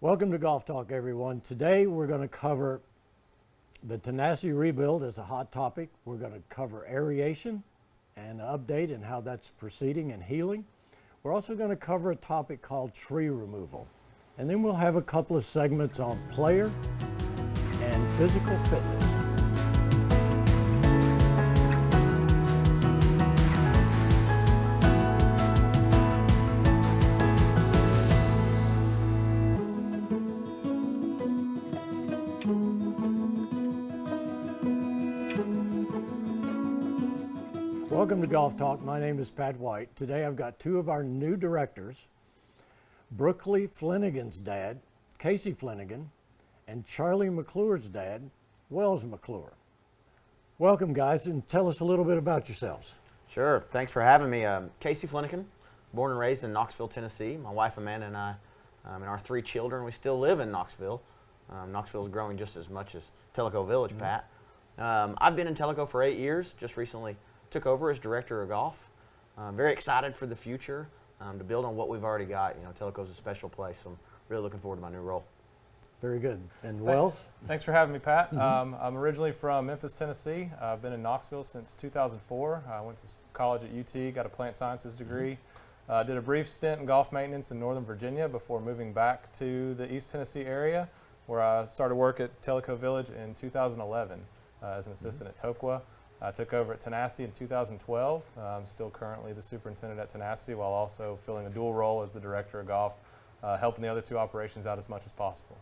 Welcome to Golf Talk, everyone. Today we're going to cover the Tenacity rebuild as a hot topic. We're going to cover aeration and an update and how that's proceeding and healing. We're also going to cover a topic called tree removal. And then we'll have a couple of segments on player and physical fitness. Welcome to Golf Talk. My name is Pat White. Today I've got two of our new directors, Brookley Flanagan's dad, Casey Flanagan, and Charlie McClure's dad, Wells McClure. Welcome, guys, and tell us a little bit about yourselves. Sure. Thanks for having me. Casey Flanagan, born and raised in Knoxville, Tennessee. My wife Amanda and I, and our three children, we still live in Knoxville. Knoxville is growing just as much as Tellico Village, Pat. I've been in Tellico for 8 years, just recently took over as director of golf. Very excited for the future to build on what we've already got. You know, Tellico's a special place, so I'm really looking forward to my new role. Very good. And Wells? Thanks for having me, Pat. I'm originally from Memphis, Tennessee. I've been in Knoxville since 2004. I went to college at UT, got a plant sciences degree. Did a brief stint in golf maintenance in Northern Virginia before moving back to the East Tennessee area, where I started work at Tellico Village in 2011 as an assistant at Toqua. I took over at Tenacity in 2012. I'm still currently the superintendent at Tenacity while also filling a dual role as the director of golf, helping the other two operations out as much as possible.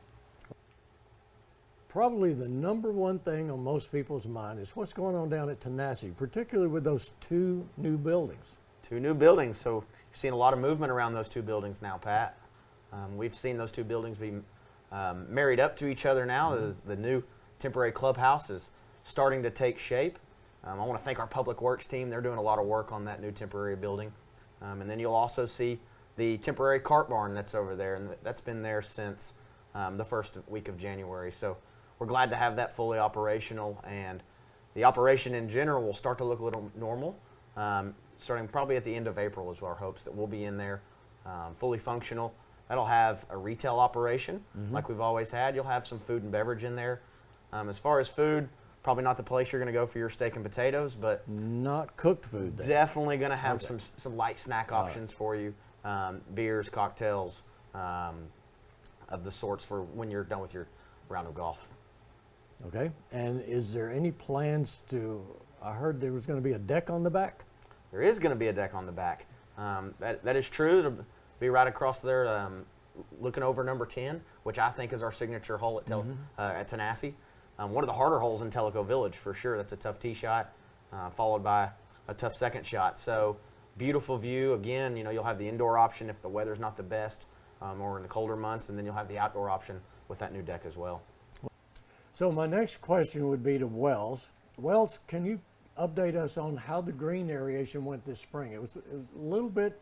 Probably the number one thing on most people's mind is what's going on down at Tenacity, particularly with those two new buildings. Two new buildings, so you've seen a lot of movement around those two buildings now, Pat. We've seen those two buildings be married up to each other now as the new temporary clubhouse is starting to take shape. I want to thank our public works team. They're doing a lot of work on that new temporary building. And then you'll also see the temporary cart barn that's over there, and that's been there since the first week of January. So we're glad to have that fully operational, and the operation in general will start to look a little normal, starting probably at the end of April is our hopes that we'll be in there fully functional. That'll have a retail operation like we've always had. You'll have some food and beverage in there. As far as food, probably not the place you're going to go for your steak and potatoes, but not cooked food then. Definitely going to have some light snack options for you, beers, cocktails, of the sorts for when you're done with your round of golf. Okay, and is there any plans to, I heard there was going to be a deck on the back? There is going to be a deck on the back. That is true. It'll be right across there, looking over number 10, which I think is our signature hole at Tenacity. One of the harder holes in Tellico Village for sure. That's a tough tee shot, followed by a tough second shot. So beautiful view. Again, you know, you'll have the indoor option if the weather's not the best, or in the colder months, and then you'll have the outdoor option with that new deck as well. So my next question would be to Wells. Wells, can you update us on how the green aeration went this spring? It was a little bit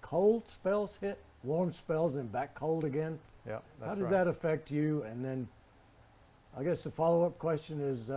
cold spells hit, warm spells, and back cold again. Yeah, that's how did that affect you? And then I guess the follow-up question is,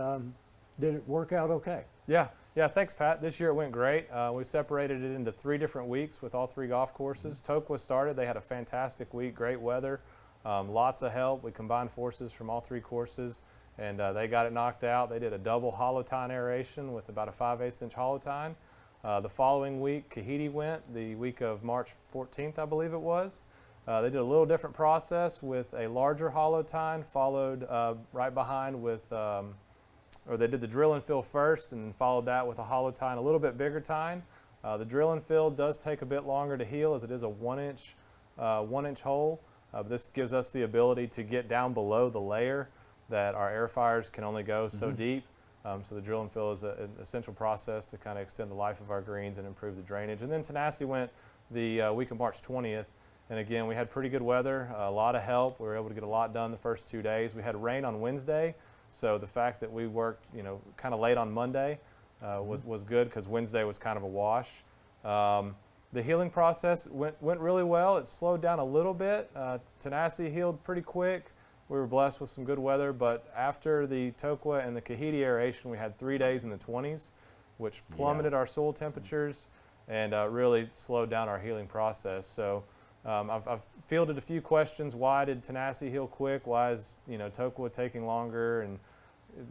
did it work out okay? Yeah, thanks, Pat. This year it went great. We separated it into 3 different weeks with all 3 golf courses. Toqua started. They had a fantastic week, great weather, lots of help. We combined forces from all 3 courses, and they got it knocked out. They did a double hollow tine aeration with about a 5/8 inch hollow tine. The following week, Kahiti went, the week of March 14th, I believe it was. They did a little different process with a larger hollow tine, followed right behind with, or they did the drill and fill first and followed that with a hollow tine, a little bit bigger tine. The drill and fill does take a bit longer to heal as it is a 1-inch hole. This gives us the ability to get down below the layer that our air fires can only go so deep. So the drill and fill is an essential process to kind of extend the life of our greens and improve the drainage. And then Tenacity went the week of March 20th. And again, we had pretty good weather, a lot of help. We were able to get a lot done the first 2 days. We had rain on Wednesday, so the fact that we worked, you know, kind of late on Monday was good because Wednesday was kind of a wash. The healing process went really well. It slowed down a little bit. Tenacity healed pretty quick. We were blessed with some good weather, but after the Toqua and the Kahiti aeration, we had 3 days in the 20s, which plummeted our soil temperatures and really slowed down our healing process. So I've fielded a few questions. Why did Tenacity heal quick? Why is Tellico taking longer? And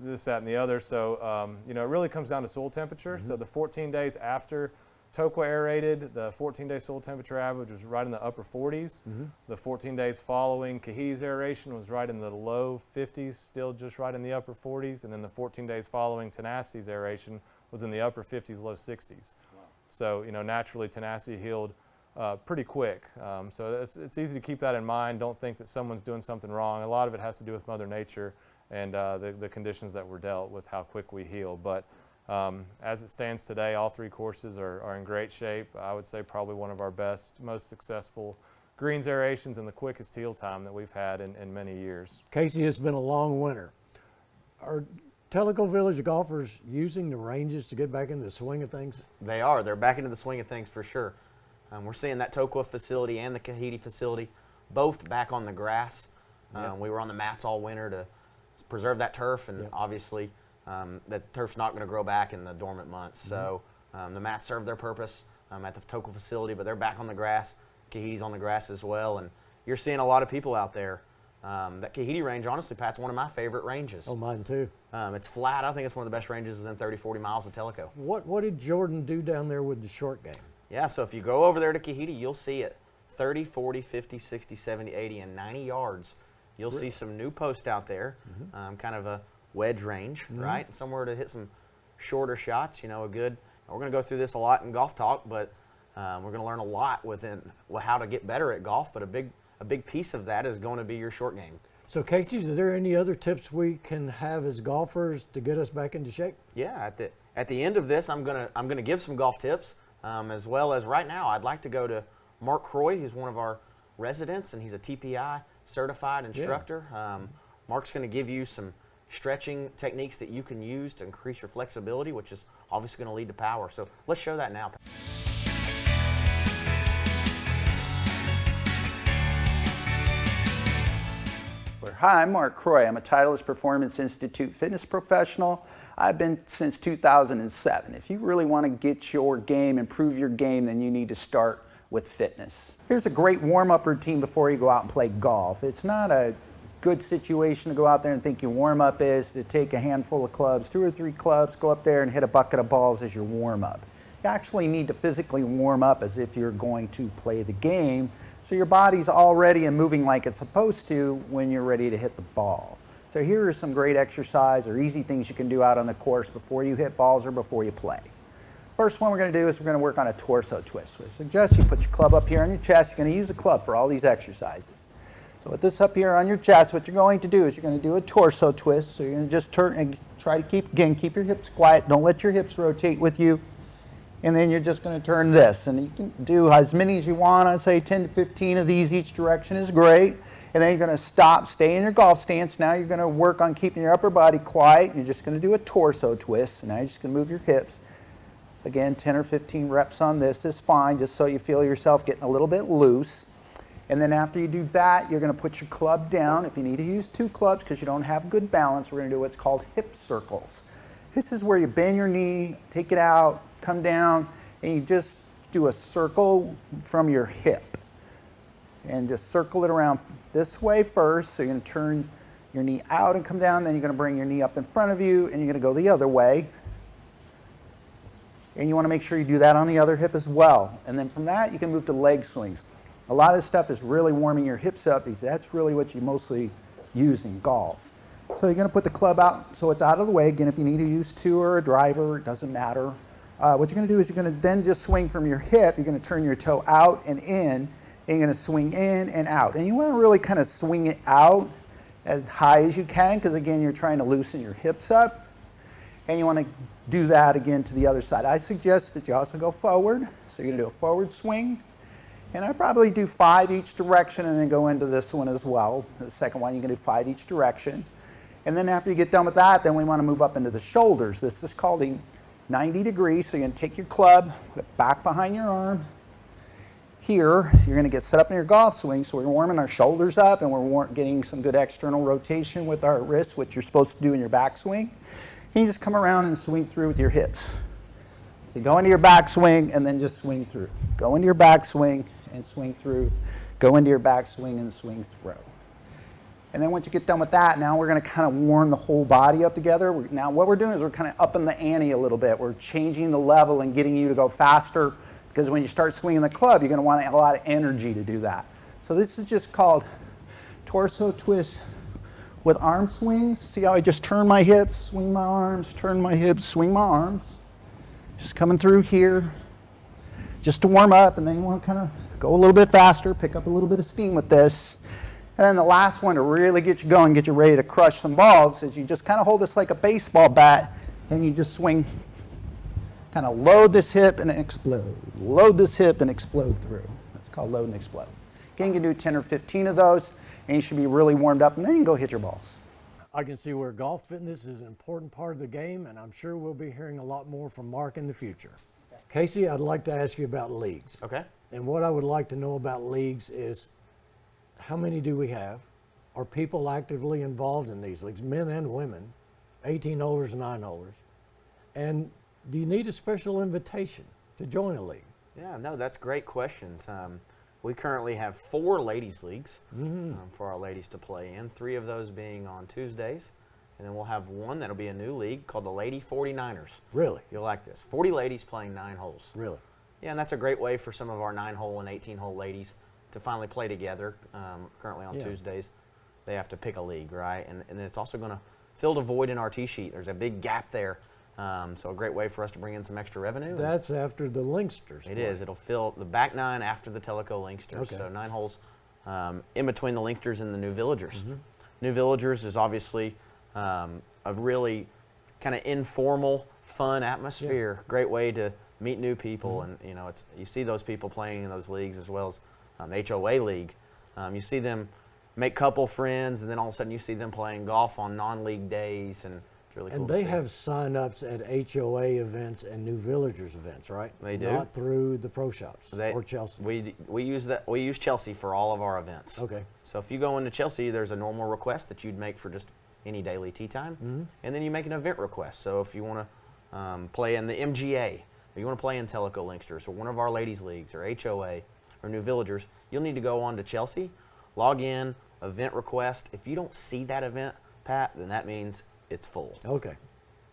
this, that, and the other. So it really comes down to soil temperature. So the 14 days after Tellico aerated, the 14-day soil temperature average was right in the upper 40s. The 14 days following Kahiti's aeration was right in the low 50s, still just right in the upper 40s. And then the 14 days following Tenacity's aeration was in the upper 50s, low 60s. Wow. So naturally Tenacity healed pretty quick. So it's easy to keep that in mind. Don't think that someone's doing something wrong. A lot of it has to do with Mother Nature and the conditions that were dealt with, how quick we heal. But as it stands today, all 3 courses are in great shape. I would say probably one of our best, most successful greens aerations and the quickest heal time that we've had in many years. Casey, it's been a long winter. Are Tellico Village golfers using the ranges to get back into the swing of things? They are. They're back into the swing of things for sure. We're seeing that Tellico facility and the Kahiti facility both back on the grass. We were on the mats all winter to preserve that turf, and obviously that turf's not going to grow back in the dormant months. So the mats serve their purpose at the Tellico facility, but they're back on the grass. Kahiti's on the grass as well, and you're seeing a lot of people out there. That Kahiti range, honestly, Pat's one of my favorite ranges. Oh, mine too. It's flat. I think it's one of the best ranges within 30, 40 miles of Tellico. What did Jordan do down there with the short game? Yeah, so if you go over there to Kahiti, you'll see it. 30, 40, 50, 60, 70, 80, and 90 yards. You'll see some new posts out there, kind of a wedge range, right? Somewhere to hit some shorter shots, a good, we're going to go through this a lot in golf talk, but we're going to learn a lot within how to get better at golf, but a big piece of that is going to be your short game. So Casey, are there any other tips we can have as golfers to get us back into shape? Yeah, at the end of this, I'm gonna give some golf tips, as well as right now, I'd like to go to Mark Croy, who's one of our residents, and he's a TPI certified instructor. Mark's going to give you some stretching techniques that you can use to increase your flexibility, which is obviously going to lead to power. So let's show that now. Hi, I'm Mark Croy. I'm a Titleist Performance Institute fitness professional. I've been since 2007. If you really want to get your game, improve your game, then you need to start with fitness. Here's a great warm-up routine before you go out and play golf. It's not a good situation to go out there and think your warm-up is to take a handful of clubs, 2 or 3 clubs, go up there and hit a bucket of balls as your warm-up. You actually need to physically warm up as if you're going to play the game, so your body's all ready and moving like it's supposed to when you're ready to hit the ball. So here are some great exercise or easy things you can do out on the course before you hit balls or before you play. First one we're going to do is we're going to work on a torso twist. I suggest you put your club up here on your chest. You're going to use a club for all these exercises. So with this up here on your chest, what you're going to do is you're going to do a torso twist. So you're going to just turn and try to keep your hips quiet. Don't let your hips rotate with you. And then you're just going to turn this. And you can do as many as you want. I'd say 10 to 15 of these each direction is great. And then you're going to stop, stay in your golf stance. Now you're going to work on keeping your upper body quiet. You're just going to do a torso twist. And now you're just going to move your hips. Again, 10 or 15 reps on this is fine, just so you feel yourself getting a little bit loose. And then after you do that, you're going to put your club down. If you need to use 2 clubs because you don't have good balance, we're going to do what's called hip circles. This is where you bend your knee, take it out, come down, and you just do a circle from your hip. And just circle it around this way first. So you're going to turn your knee out and come down, then you're going to bring your knee up in front of you, and you're going to go the other way. And you want to make sure you do that on the other hip as well. And then from that, you can move to leg swings. A lot of this stuff is really warming your hips up because that's really what you mostly use in golf. So you're going to put the club out so it's out of the way. Again, if you need to use 2 or a driver, it doesn't matter. What you're going to do is you're going to then just swing from your hip. You're going to turn your toe out and in, and you're going to swing in and out. And you want to really kind of swing it out as high as you can because, again, you're trying to loosen your hips up. And you want to do that again to the other side. I suggest that you also go forward. So you're going to do a forward swing. And I probably do 5 each direction and then go into this one as well. The second one, you're going to do 5 each direction. And then after you get done with that, then we want to move up into the shoulders. This is called a 90 degrees. So you're going to take your club, put it back behind your arm. Here, you're going to get set up in your golf swing. So we're warming our shoulders up and we're getting some good external rotation with our wrists, which you're supposed to do in your backswing. And you just come around and swing through with your hips. So go into your backswing and then just swing through. Go into your backswing and swing through. go into your backswing and swing through. And then once you get done with that, now we're going to kind of warm the whole body up together. Now what we're doing is we're kind of upping the ante a little bit. We're changing the level and getting you to go faster, because when you start swinging the club, you're going to want a lot of energy to do that. So this is just called torso twist with arm swings. See how I just turn my hips, swing my arms, turn my hips, swing my arms. Just coming through here just to warm up, and then you want to kind of go a little bit faster, pick up a little bit of steam with this. And then the last one to really get you going, get you ready to crush some balls, is you just kind of hold this like a baseball bat, and you just swing, kind of load this hip and explode. Load this hip and explode through. That's called load and explode. Again, you can do 10 or 15 of those, and you should be really warmed up, and then you can go hit your balls. I can see where golf fitness is an important part of the game, and I'm sure we'll be hearing a lot more from Mark in the future. Casey, I'd like to ask you about leagues. Okay. And what I would like to know about leagues is, how many do we have? Are people actively involved in these leagues, men and women, 18-holders and 9-holders? And do you need a special invitation to join a league? Yeah, no, that's great questions. We currently have 4 ladies' leagues for our ladies to play in, 3 of those being on Tuesdays. And then we'll have one that'll be a new league called the Lady 49ers. Really? You'll like this. 40 ladies playing 9 holes. Really? Yeah, and that's a great way for some of our 9-hole and 18-hole ladies to finally play together. Currently on Tuesdays, they have to pick a league, right? And it's also going to fill the void in our tee sheet. There's a big gap there. So a great way for us to bring in some extra revenue. That's after the Linksters. It is. It'll fill the back 9 after the Tellico Linksters. Okay. So 9 holes in between the Linksters and the New Villagers. New Villagers is obviously a really kind of informal, fun atmosphere. Great way to meet new people, and you know, you see those people playing in those leagues as well as the HOA league. You see them make couple friends, and then all of a sudden you see them playing golf on non-league days, and it's really cool. And to they see. have sign-ups at HOA events and New Villagers events, right? They do. Not through the pro shops or Chelsea. We use Chelsea for all of our events. Okay. So if you go into Chelsea, there's a normal request that you'd make for just any daily tee time, and then you make an event request. So if you want to play in the MGA, or you want to play in Tellico Linksters, or one of our ladies leagues, or HOA, or New Villagers, you'll need to go on to Chelsea, log in, event request. If you don't see that event, Pat, then that means it's full. Okay.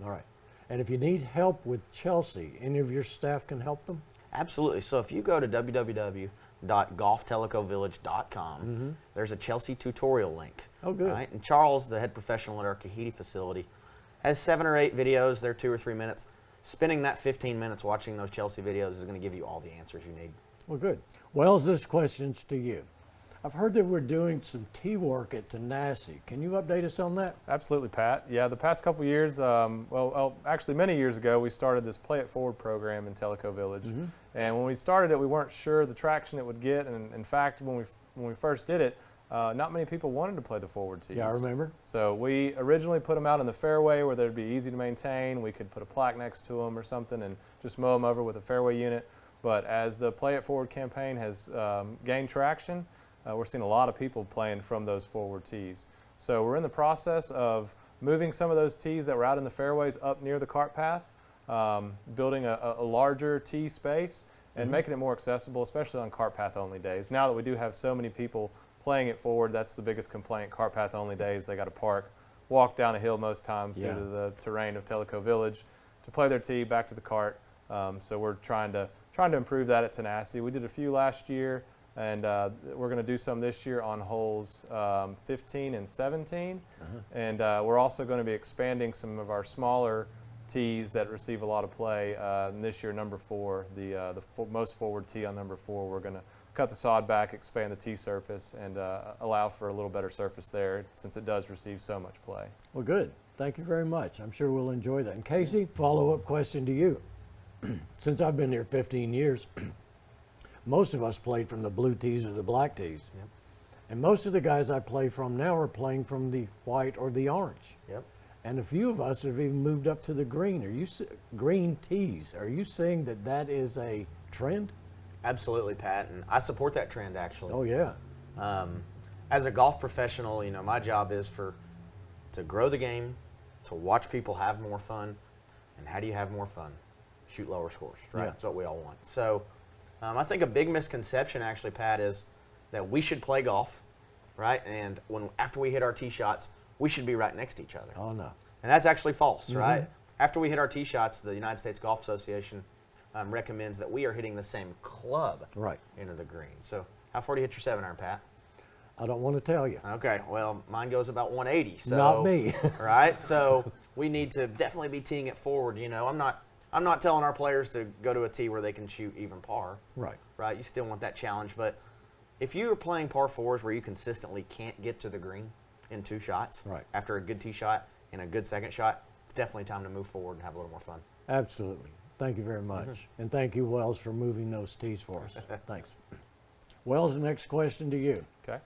All right. And if you need help with Chelsea, any of your staff can help them? Absolutely. So if you go to www.golftellicovillage.com, there's a Chelsea tutorial link. Oh, good. Right? And Charles, the head professional at our Kahiti facility, has 7 or 8 videos. They're 2 or 3 minutes. Spending that 15 minutes watching those Chelsea videos is going to give you all the answers you need. Well, good. Wells, this question's to you. I've heard that we're doing some tee work at Tenacity. Can you update us on that? Absolutely, Pat. Yeah, the past couple years, actually many years ago, we started this Play It Forward program in Tellico Village. And when we started it, we weren't sure the traction it would get. And in fact, when we first did it, not many people wanted to play the forward tees. Yeah, I remember. So we originally put them out in the fairway where they'd be easy to maintain. We could put a plaque next to them or something and just mow them over with a fairway unit. But as the Play It Forward campaign has gained traction, we're seeing a lot of people playing from those forward tees. So we're in the process of moving some of those tees that were out in the fairways up near the cart path, building a larger tee space and making it more accessible, especially on cart path only days. Now that we do have so many people playing it forward, that's the biggest complaint. Cart path only days, they got to park, walk down a hill most times due to the terrain of Tellico Village to play their tee back to the cart. So we're trying to improve that at Tenacity. We did a few last year, and we're going to do some this year on holes 15 and 17. And we're also going to be expanding some of our smaller tees that receive a lot of play. And this year, number 4, the most forward tee on number 4, we're going to cut the sod back, expand the tee surface, and allow for a little better surface there since it does receive so much play. Well, good. Thank you very much. I'm sure we'll enjoy that. And Casey, follow-up question to you. Since I've been here 15 years, most of us played from the blue tees or the black tees. Yep. And most of the guys I play from now are playing from the white or the orange. Yep. And a few of us have even moved up to the green. Green tees. Are you saying that that is a trend? Absolutely, Pat, and I support that trend actually. Oh, yeah. As a golf professional, you know, my job is to grow the game, to watch people have more fun, and how do you have more fun? Shoot lower scores, right? Yeah. That's what we all want. So I think a big misconception actually, Pat, is that we should play golf, right? And after we hit our tee shots, we should be right next to each other. Oh, no. And that's actually false, right? After we hit our tee shots, the United States Golf Association recommends that we are hitting the same club into the green. So how far do you hit your 7-iron, Pat? I don't want to tell you. Okay, well, mine goes about 180. So, not me. Right? So we need to definitely be teeing it forward. You know, I'm not telling our players to go to a tee where they can shoot even par. Right? You still want that challenge. But if you're playing par fours where you consistently can't get to the green in 2 shots after a good tee shot and a good second shot, it's definitely time to move forward and have a little more fun. Absolutely. Thank you very much. And thank you, Wells, for moving those tees for us. Thanks. Wells, the next question to you. Okay.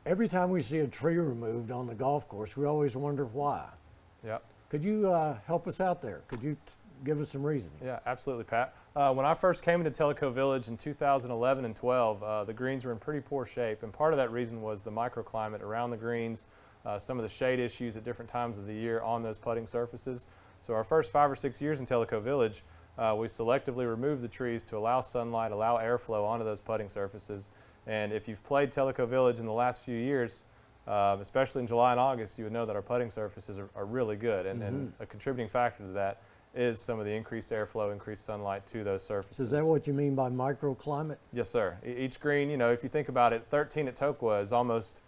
Every time we see a tree removed on the golf course, we always wonder why. Yep. Could you help us out there? Could you give us some reasoning? Yeah, absolutely, Pat. When I first came into Tellico Village in 2011 and 12, the greens were in pretty poor shape, and part of that reason was the microclimate around the greens, some of the shade issues at different times of the year on those putting surfaces. So our first 5 or 6 years in Tellico Village, we selectively removed the trees to allow sunlight, allow airflow onto those putting surfaces. And if you've played Tellico Village in the last few years, especially in July and August, you would know that our putting surfaces are really good. And a contributing factor to that is some of the increased airflow, increased sunlight to those surfaces. So is that what you mean by microclimate? Yes, sir. Each green, you know, if you think about it, 13 at Tokwa is almost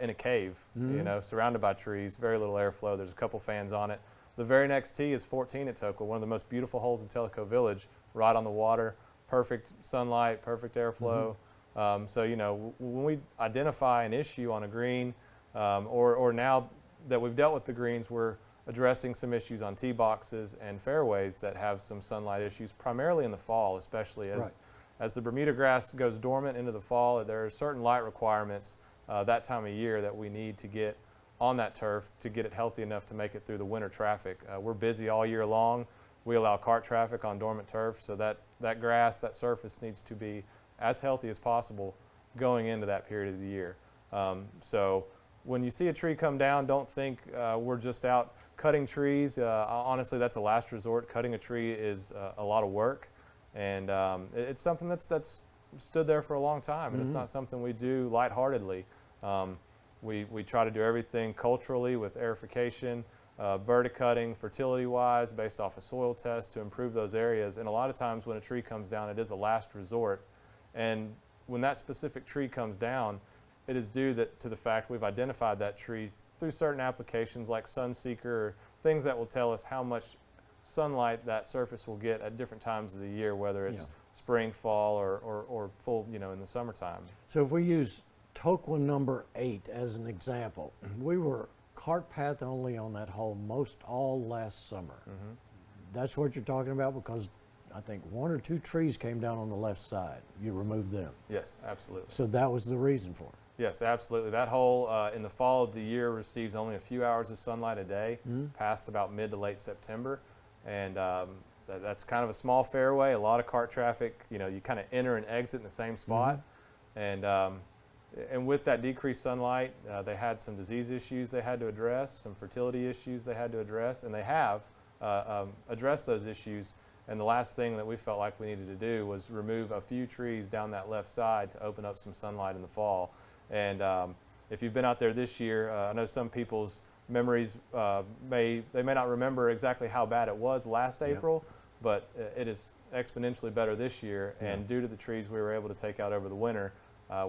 in a cave, you know, surrounded by trees, very little airflow. There's a couple fans on it. The very next tee is 14 at Tokwa, one of the most beautiful holes in Tellico Village, right on the water, perfect sunlight, perfect airflow. So, you know, when we identify an issue on a green, or now that we've dealt with the greens, we're addressing some issues on tee boxes and fairways that have some sunlight issues, primarily in the fall, especially as the Bermuda grass goes dormant into the fall. There are certain light requirements that time of year that we need to get on that turf to get it healthy enough to make it through the winter traffic. We're busy all year long. We allow cart traffic on dormant turf, so that grass, that surface needs to be as healthy as possible going into that period of the year. So when you see a tree come down, don't think we're just out cutting trees. Honestly, that's a last resort. Cutting a tree is a lot of work, and it's something that's stood there for a long time, and it's not something we do lightheartedly. We try to do everything culturally with aerification, verticutting, fertility-wise, based off a soil test to improve those areas. And a lot of times when a tree comes down, it is a last resort. And when that specific tree comes down, it is due to the fact we've identified that tree through certain applications like Sunseeker, or things that will tell us how much sunlight that surface will get at different times of the year, whether it's spring, fall, or full, you know, in the summertime. So if we use Tokwa number 8 as an example, we were cart path only on that hole most all last summer. That's what you're talking about, because I think 1 or 2 trees came down on the left side. You removed them. Yes, absolutely. So that was the reason for it. Yes, absolutely. That hole in the fall of the year receives only a few hours of sunlight a day, past about mid to late September. And that's kind of a small fairway, a lot of cart traffic. You know, you kind of enter and exit in the same spot. And with that decreased sunlight, they had some disease issues they had to address, some fertility issues they had to address, and they have addressed those issues. And the last thing that we felt like we needed to do was remove a few trees down that left side to open up some sunlight in the fall. And if you've been out there this year, I know some people's memories may not remember exactly how bad it was last April, but it is exponentially better this year. And due to the trees we were able to take out over the winter,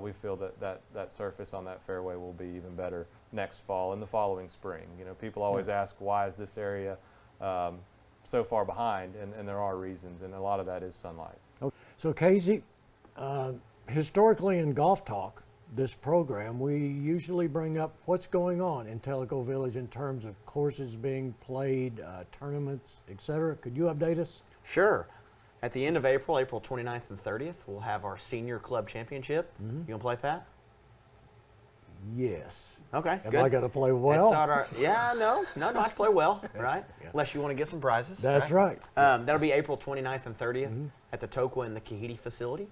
we feel that surface on that fairway will be even better next fall and the following spring. You know, people always ask, why is this area so far behind? And there are reasons, and a lot of that is sunlight. Okay. So Casey, historically in Golf Talk, this program, we usually bring up what's going on in Tellico Village in terms of courses being played, tournaments, etc. Could you update us? Sure. At the end of April, April 29th and 30th, we'll have our senior club championship. You gonna play, Pat? Yes. Okay, Am good. I gonna play well? No, not to play well, right? Unless you want to get some prizes. That's right. That'll be April 29th and 30th at the Tokwa and the Kahiti facility.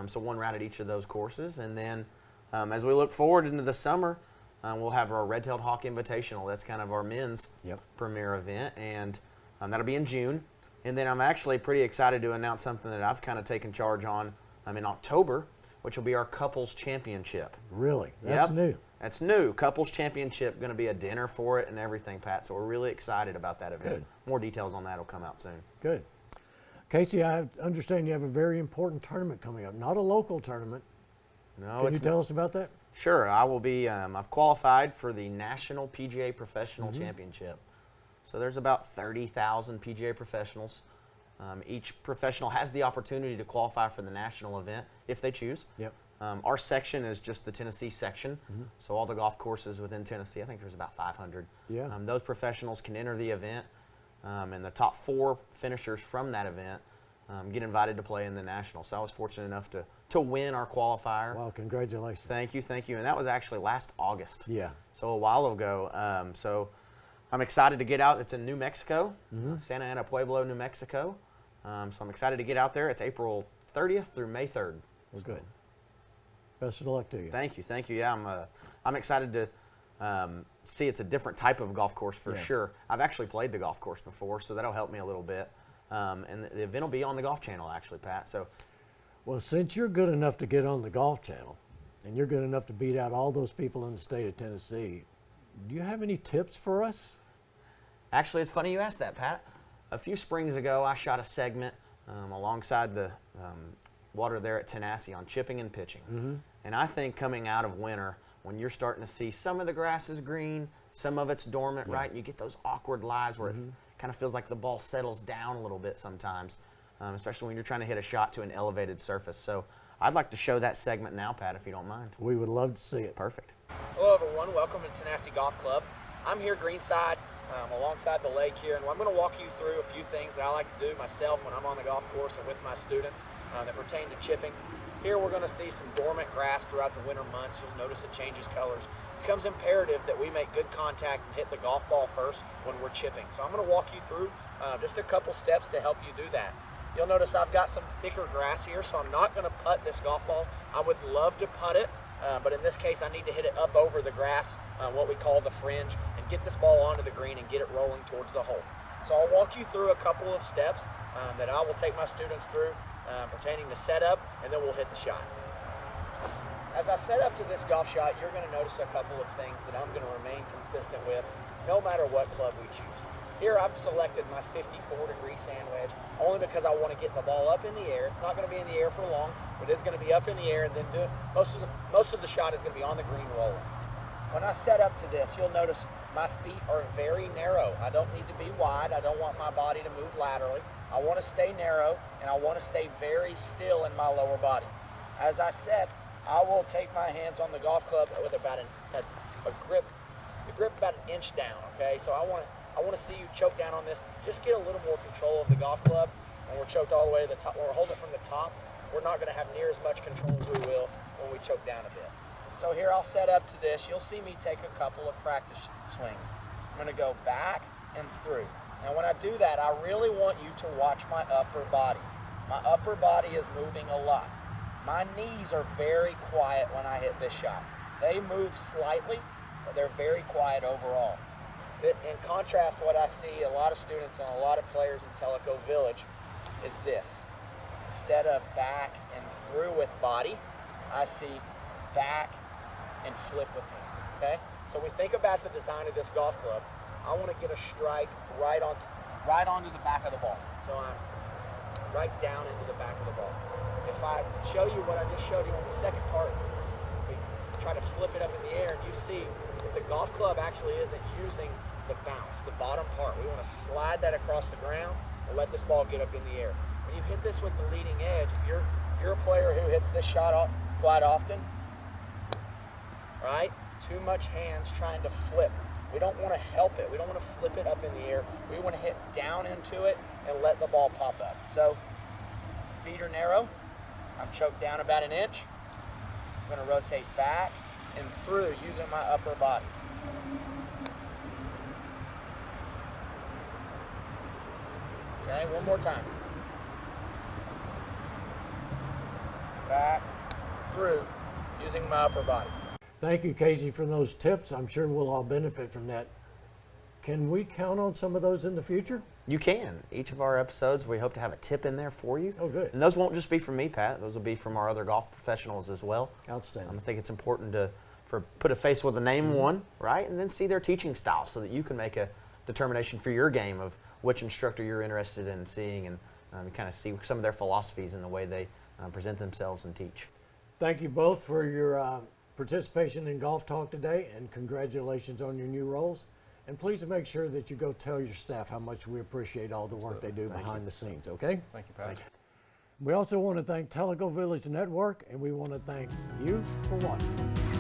So one round at each of those courses. And then as we look forward into the summer, we'll have our Red-tailed Hawk Invitational. That's kind of our men's premier event, and that'll be in June. And then I'm actually pretty excited to announce something that I've kind of taken charge on in October. which will be our couples championship. Really? That's Yep. new. That's new. Couples championship, going to be a dinner for it and everything, Pat. So we're really excited about that event. Good. More details on that will come out soon. Good. Casey, I understand you have a very important tournament coming up. Not a local tournament. No, Can you it's tell us about that? Sure. I will be. I've qualified for the National PGA Professional Championship. So there's about 30,000 PGA professionals. Each professional has the opportunity to qualify for the national event if they choose. Yep. Our section is just the Tennessee section, so all the golf courses within Tennessee, I think there's about 500. Yeah. Those professionals can enter the event, and the top 4 finishers from that event get invited to play in the national. So I was fortunate enough to win our qualifier. Wow, congratulations. Thank you, thank you. And that was actually last August. Yeah. So a while ago. So I'm excited to get out. It's in New Mexico, Santa Ana Pueblo, New Mexico. So I'm excited to get out there. It's April 30th through May 3rd. Well, good. Best of luck to you. Thank you, thank you. Yeah, I'm excited to see it's a different type of golf course for sure. I've actually played the golf course before, so that'll help me a little bit. And the event will be on the Golf Channel, actually, Pat. So, Well, since you're good enough to get on the Golf Channel, and you're good enough to beat out all those people in the state of Tennessee, do you have any tips for us? actually, it's funny you asked that, Pat. A few springs ago, I shot a segment alongside the water there at Tenacity on chipping and pitching. And I think coming out of winter, when you're starting to see some of the grass is green, some of it's dormant, right? And you get those awkward lies where it kind of feels like the ball settles down a little bit sometimes, especially when you're trying to hit a shot to an elevated surface. So I'd like to show that segment now, Pat, if you don't mind. We would love to see it. Perfect. Hello everyone, welcome to Tenacity Golf Club. I'm here greenside alongside the lake here, and I'm going to walk you through a few things that I like to do myself when I'm on the golf course and with my students that pertain to chipping. Here we're going to see some dormant grass throughout the winter months. You'll notice it changes colors. It becomes imperative that we make good contact and hit the golf ball first when we're chipping. So I'm going to walk you through just a couple steps to help you do that. You'll notice I've got some thicker grass here, so I'm not going to putt this golf ball. I would love to putt it, but in this case I need to hit it up over the grass, what we call the fringe, and get this ball onto the green and get it rolling towards the hole. So I'll walk you through a couple of steps that I will take my students through pertaining to setup, and then we'll hit the shot. As I set up to this golf shot, you're going to notice a couple of things that I'm going to remain consistent with no matter what club we choose. Here I've selected my 54-degree sand wedge only because I want to get the ball up in the air. It's not going to be in the air for long, but it's going to be up in the air, and then most of the shot is going to be on the green rolling. When I set up to this, you'll notice my feet are very narrow. I don't need to be wide. I don't want my body to move laterally. I want to stay narrow, and I want to stay very still in my lower body. As I set, I will take my hands on the golf club with about a grip about an inch down, okay? So I want to see you choke down on this. Just get a little more control of the golf club. When we're choked all the way to the top, when we're holding it from the top, we're not going to have near as much control as we will when we choke down a bit. So here I'll set up to this. You'll see me take a couple of practice swings. I'm going to go back and through. And when I do that, I really want you to watch my upper body. My upper body is moving a lot. My knees are very quiet when I hit this shot. They move slightly, but they're very quiet overall. In contrast, what I see a lot of students and a lot of players in Tellico Village is this. Instead of back and through with body, I see back and flip with hands, okay? So we think about the design of this golf club. I want to get a strike right onto the back of the ball. So I'm right down into the back of the ball. If I show you what I just showed you on the second part, we try to flip it up in the air, and you see that the golf club actually isn't using the bounce, the bottom part. We want to slide that across the ground and let this ball get up in the air. When you hit this with the leading edge, if you're a player who hits this shot quite often, right? Too much hands trying to flip. We don't want to help it. We don't want to flip it up in the air. We want to hit down into it and let the ball pop up. So feet are narrow. I'm choked down about an inch. I'm going to rotate back and through using my upper body. Okay, one more time. Back, through, using my upper body. Thank you, Casey, for those tips. I'm sure we'll all benefit from that. Can we count on some of those in the future? You can. Each of our episodes, we hope to have a tip in there for you. Oh, good. And those won't just be from me, Pat. Those will be from our other golf professionals as well. Outstanding. I think it's important to put a face with a name one, right? And then see their teaching style so that you can make a determination for your game of which instructor you're interested in seeing, and kind of see some of their philosophies in the way they present themselves and teach. Thank you both for your participation in Golf Talk today, and congratulations on your new roles. And please make sure that you go tell your staff how much we appreciate all the work they do behind the scenes, okay? Thank you, Pat. We also want to thank Tellico Village Network, and we want to thank you for watching.